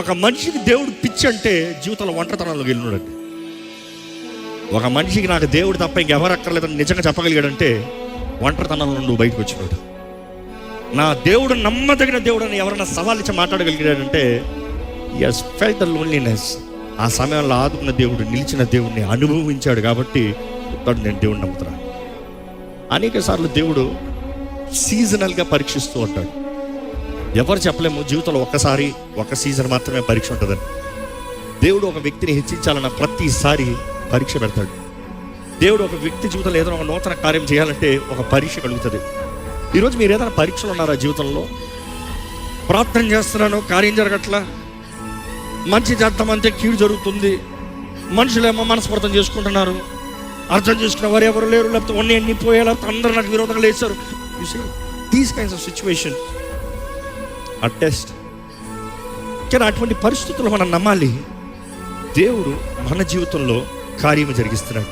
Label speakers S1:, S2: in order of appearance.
S1: ఒక మనిషికి దేవుడు పిచ్చి అంటే జీవితంలో ఒంటరితనంలోకి వెళ్ళినాడండి. ఒక మనిషికి నాకు దేవుడు తప్ప ఇంకెవరు అక్కర్లేదని నిజంగా చెప్పగలిగాడంటే ఒంటరితనంలో నువ్వు బయటకు వచ్చినాడు. నా దేవుడు నమ్మదగిన దేవుడు అని ఎవరైనా సవాల్ ఇచ్చి మాట్లాడగలిగాడంటే ఎస్ ఫెల్ట్ ద లోన్లీనెస్. ఆ సమయంలో ఆదుకున్న దేవుడు, నిలిచిన దేవుడిని అనుభవించాడు కాబట్టి నేను దేవుడిని నమ్ముతున్నాను. అనేక సార్లు దేవుడు సీజనల్గా పరీక్షిస్తూ ఉంటాడు. ఎవరు చెప్పలేము జీవితంలో ఒక్కసారి ఒక సీజన్ మాత్రమే పరీక్ష ఉంటుందని. దేవుడు ఒక వ్యక్తిని హెచ్చించాలన్న ప్రతిసారి పరీక్ష పెడతాడు. దేవుడు ఒక వ్యక్తి జీవితంలో ఏదైనా ఒక నూతన కార్యం చేయాలంటే ఒక పరీక్ష కలుగుతుంది. ఈరోజు మీరు ఏదైనా పరీక్షలు ఉన్నారా జీవితంలో? ప్రార్థన చేస్తున్నాను, కార్యం జరగట్లా, మంచి చేద్దామంటే కీడు జరుగుతుంది, మనుషులేమో మనస్పర్థం చేసుకుంటున్నారు, అర్థం చేసుకున్న వారు ఎవరు లేరు, లేకపోతే అన్నీ పోయా, లేకపోతే అందరూ నాకు విరోధంగా లేచారు. You see these kinds of situation are test. కానీ అటువంటి పరిస్థితుల్లో మనం నమ్మాలి దేవుడు మన జీవితంలో కార్యము జరిగిస్తున్నాడు.